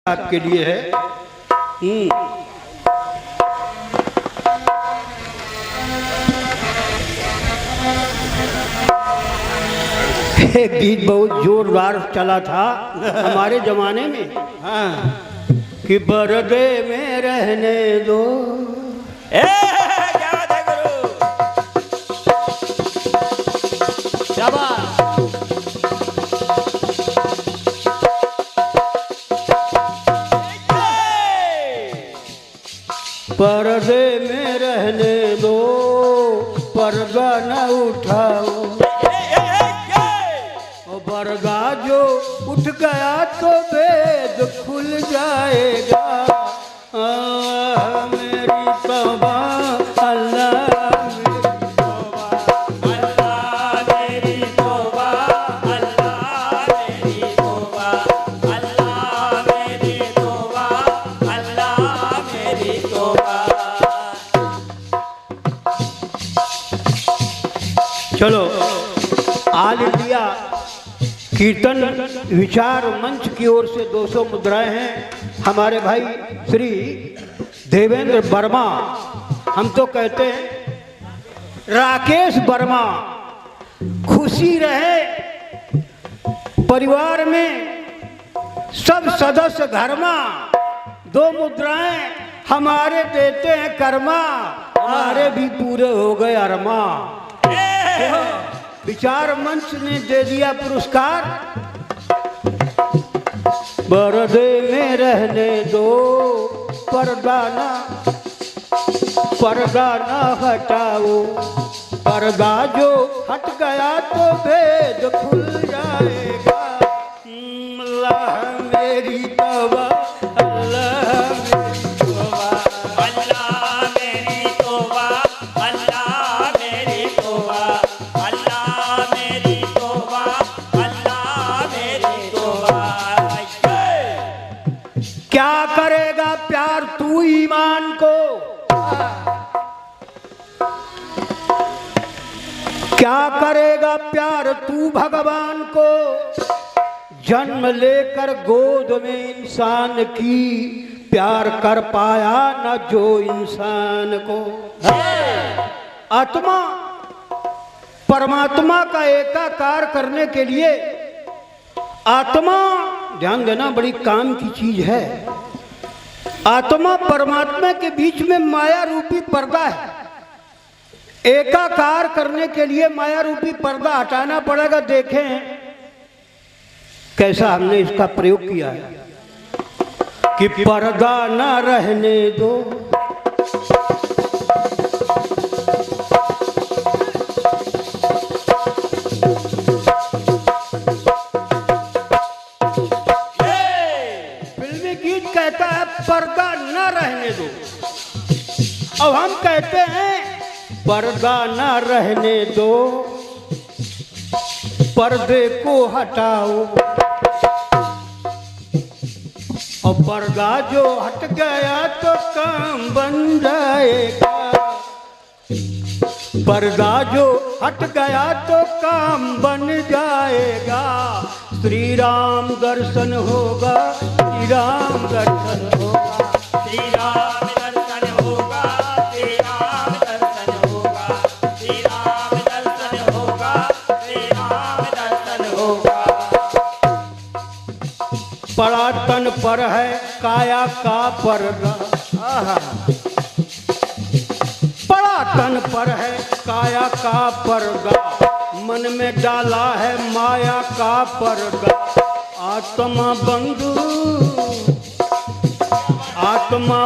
आपके लिए है। एक गीत बहुत जोरदार चला था हमारे जमाने में। हाँ, कि बरदे में रहने दो। क्या बात है गुरु, क्या बात। पर्दे में रहने दो, पर्दा न उठाओ। पर्दा जो उठ गया तो भेद खुल जाएगा। मेरी तौबा अल्लाह, मेरी तौबा अल्लाह, मेरी तौबा अल्लाह, मेरी तौबा अल्लाह, मेरी तौबा। चलो ऑल इंडिया कीर्तन विचार मंच की ओर से 200 मुद्राएं हैं। हमारे भाई श्री देवेंद्र वर्मा, हम तो कहते हैं राकेश वर्मा, खुशी रहे परिवार में सब सदस्य घर में। 2 मुद्राएं हमारे देते हैं कर्मा, हमारे भी पूरे हो गए अरमा। विचार मंच ने दे दिया पुरस्कार। पर्दे में रहने दो, पर्दा ना हटाओ। पर्दा जो हट गया तो भेद खुल जाएगा। अल्लाह मेरी तौबा, अल्लाह मेरी तौबा, अल्लाह मेरी तौबा, अल्लाह मेरी तौबा, अल्लाह मेरी तौबा, अल्लाह मेरी तौबा। क्या करेगा प्यार तू ईमान को, क्या करेगा प्यार तू भगवान को। जन्म लेकर गोद में इंसान की, प्यार कर पाया न जो इंसान को। आत्मा परमात्मा का एकाकार करने के लिए, आत्मा ध्यान देना बड़ी काम की चीज है। आत्मा परमात्मा के बीच में माया रूपी पर्दा है। एकाकार करने के लिए माया रूपी पर्दा हटाना पड़ेगा। देखें कैसा हमने इसका प्रयोग किया है कि पर्दा न रहने दो। फिल्मी गीत कहता है पर्दा न रहने दो, अब हम कहते हैं पर्दा न रहने दो, पर्दे को हटाओ। और पर्दा जो हट गया तो काम बन जाएगा। पर्दा जो हट गया तो काम बन जाएगा। श्री राम दर्शन होगा, श्री राम दर्शन होगा, श्री राम दर्शन होगा, श्री राम दर्शन होगा, श्री राम दर्शन होगा, श्री राम दर्शन होगा। पड़ा तन पर है काया का पर्दा। पड़ा तन पर है काया का पर्दा, मन में डाला है माया का पर्दा। आत्मा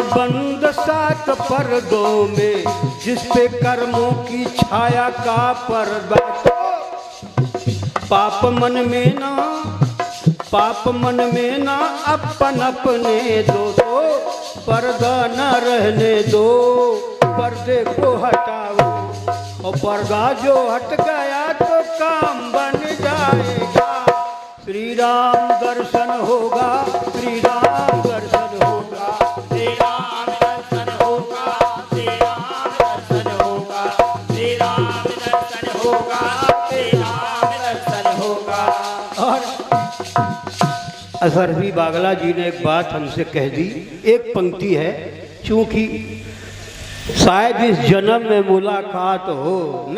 बंद 7 पर्दों में, जिस पे कर्मों की छाया का पर्दा। पाप मन में ना अपन अपने दो, पर्दा न रहने दो, पर्दे को हटाओ। और पर्दा जो हट गया तो काम बन जाएगा। श्री राम दर्शन होगा, श्री राम दर्शन होगा, श्री राम दर्शन होगा, श्री राम दर्शन होगा, श्री राम दर्शन होगा, श्री राम दर्शन होगा। और असरफी बागला जी ने एक बात हमसे कह दी, एक पंक्ति है, चूंकि शायद इस जन्म में मुलाकात हो न।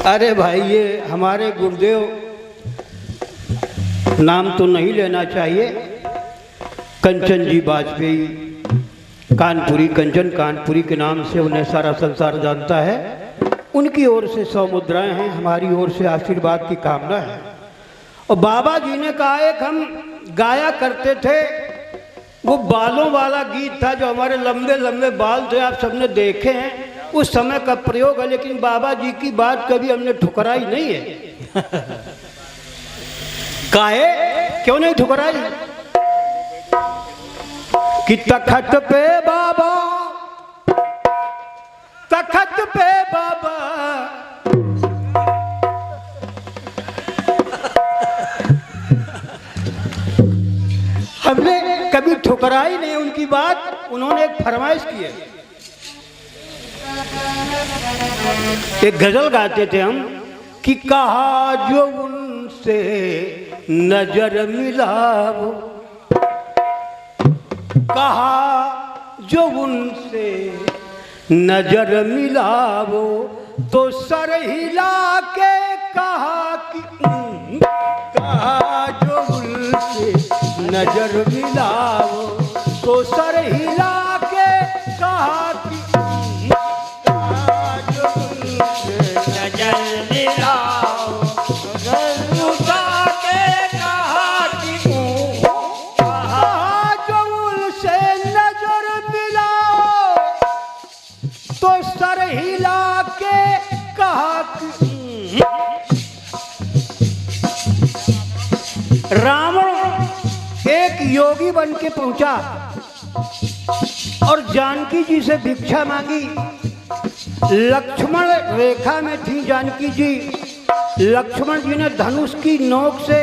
अरे भाई, ये हमारे गुरुदेव, नाम तो नहीं लेना चाहिए, कंचन जी वाजपेयी कानपुरी, कंचन कानपुरी के नाम से उन्हें सारा संसार जानता है। उनकी ओर से 100 मुद्राएं हैं, हमारी ओर से आशीर्वाद की कामना है। और बाबा जी ने कहा, एक हम गाया करते थे, वो बालों वाला गीत था, जो हमारे लंबे लंबे बाल थे, आप सबने देखे हैं, उस समय का प्रयोग है। लेकिन बाबा जी की बात कभी हमने ठुकराई नहीं है। काहे, क्यों नहीं ठुकराई? कि तखत पे बाबा, तखत पे बाबा, हमने कभी ठुकराई नहीं उनकी बात। उन्होंने एक फरमाइश की है, एक गजल गाते थे हम कि कहा जो उनसे नजर मिलाओ, कहा जो उनसे नजर मिलाओ, तो सर हिला के कहा कि कहा जो उनसे नजर मिलाओ, तो सर हिला के कहा कि कहा जो उनसे नजर मिलाओ, नजर उठा के कहा कि कहा जो उनसे नजर मिलाओ, तो सर हिला के कहा कि रावण एक योगी बन के पहुंचा और जानकी जी से भिक्षा मांगी। लक्ष्मण रेखा में थी जानकी जी। लक्ष्मण जी ने धनुष की नोक से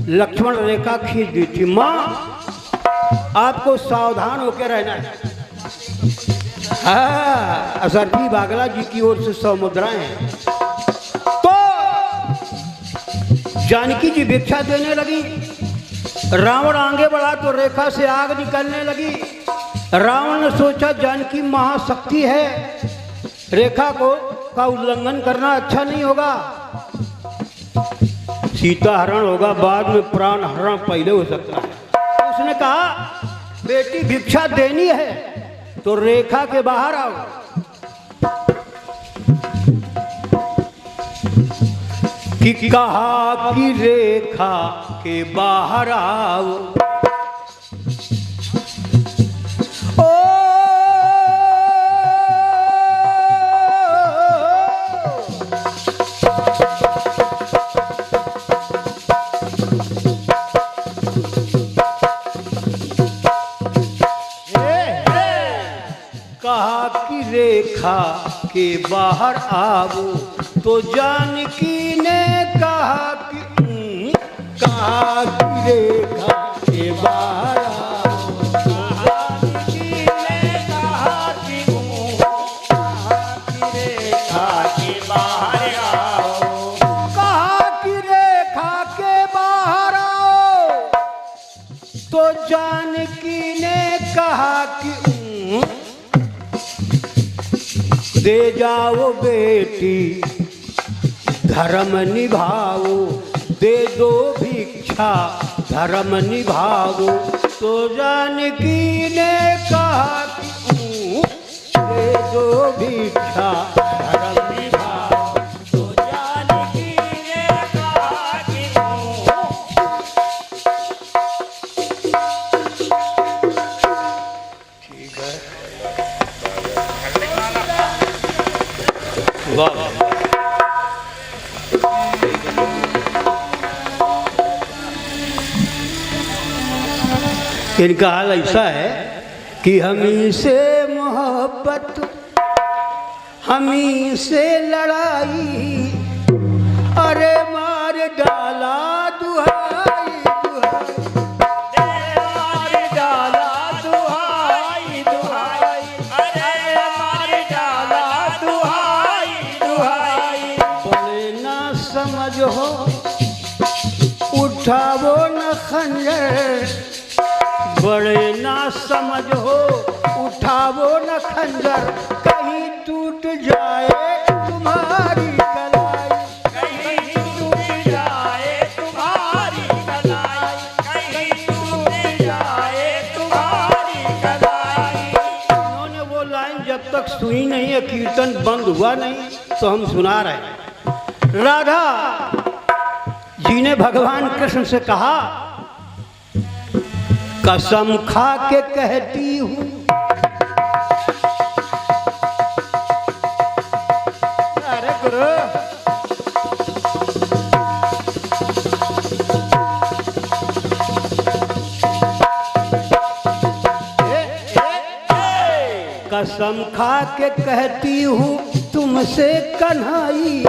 लक्ष्मण रेखा खींच दी थी। माँ, आपको सावधान होकर रहना है। हाँ, असरफी बागला जी की ओर से 100 मुद्राएं हैं। तो जानकी जी भिक्षा देने लगी। रावण आगे बढ़ा तो रेखा से आग निकलने लगी। रावण ने सोचा जानकी महाशक्ति है, रेखा का उल्लंघन करना अच्छा नहीं होगा, सीता हरण होगा, बाद में प्राण हरण पहले हो सकता है। उसने कहा, बेटी भिक्षा देनी है तो रेखा के बाहर आओ। कि कहा कि रेखा के बाहर आओ। कहा कि रेखा के बाहर आओ, तो जानकी ने कहा कि रेखा के बाहर आओ। जानकी ने कहा कि रेखा के बाहर आओ। कहा कि रेखा के बाहर आओ, तो जानकी ने कहा कि दे जाओ बेटी धर्म निभाओ, दे दो भिक्षा धर्म निभाओ। तो जानकी ने कहा कि दे दो भिक्षा धर्म निभाओ। तो जानकी ने कहा कि ठीक है, वाह। इनका हाल ऐसा है कि हमी से मोहब्बत, हमी से लड़ाई, अरे मार डाला दुहाई दुहाई, मार डाला दुहाई दुहाई, अरे मार डाला दुहाई दुहाई। बड़े ना समझ हो, उठावो न खंजर, बड़े ना समझ हो, उठावो न खंजर, कहीं टूट जाए तुम्हारी कलाई। कहीं टूट जाए तुम्हारी कलाई, कहीं टूट जाए तुम्हारी कलाई। उन्होंने वो लाइन जब तक सुनी नहीं है, कीर्तन बंद हुआ नहीं, तो हम सुना रहे हैं। राधा जी ने भगवान कृष्ण से कहा, कसम खा के कहती हूँ, अरे गुरु, कसम खा के कहती हूँ तुमसे कन्हई,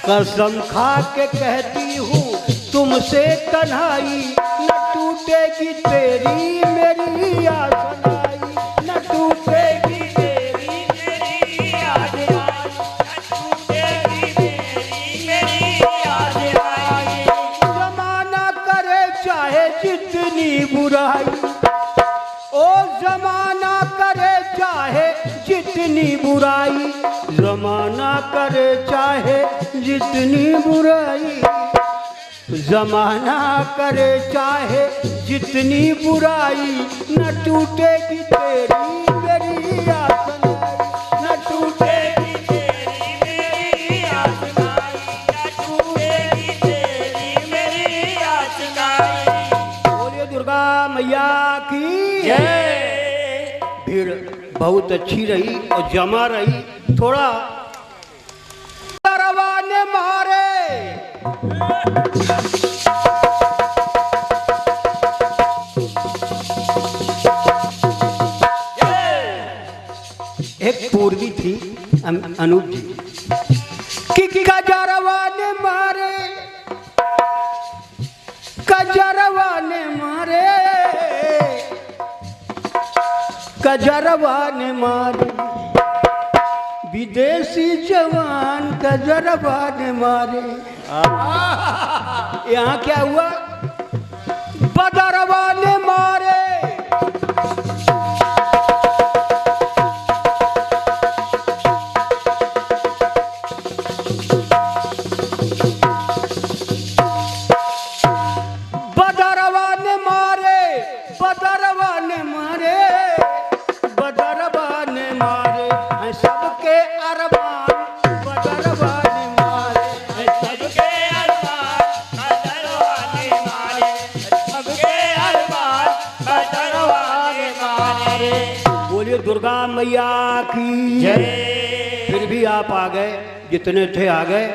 कसम खा के कहती हूँ तुमसे कन्हई, न टूटेगी तेरी मेरी आसनाई, न टूटेगी तेरी मेरी आसनाई, न टूटेगी तेरी मेरी आसनाई। जमाना करे चाहे जितनी बुराई, ओ जमाना करे चाहे जितनी बुराई, जमाना करे चाहे जितनी बुराई, जमाना करे चाहे जितनी बुराई, न टूटेगी तेरी मेरी आसनाई, न टूटेगी तेरी मेरी आसनाई, न टूटेगी तेरी मेरी आसनाई। बोलिए दुर्गा मैया की जय। भीड़ बहुत अच्छी रही और जमा रही। थोड़ा रवाने मारे, एक पूर्वी थी अनूप जी कि गजरवा ने मारे, गजरवा ने मारे, गजरवा ने मारे, विदेशी जवान गजरवा ने मारे। यहाँ क्या हुआ? बदरवा ने मारे, बदरवा ने मारे, बदरवा ने मारे, बदरवा ने मारे, हैं सबके अरमान, बदरवा ने मारे, हैं सबके अरमान बदरवा ने मारे, सबके अरमान बदरवा ने मारे। बोलिए दुर्गा मैया की जय। फिर भी आप आ गए, जितने थे आ गए।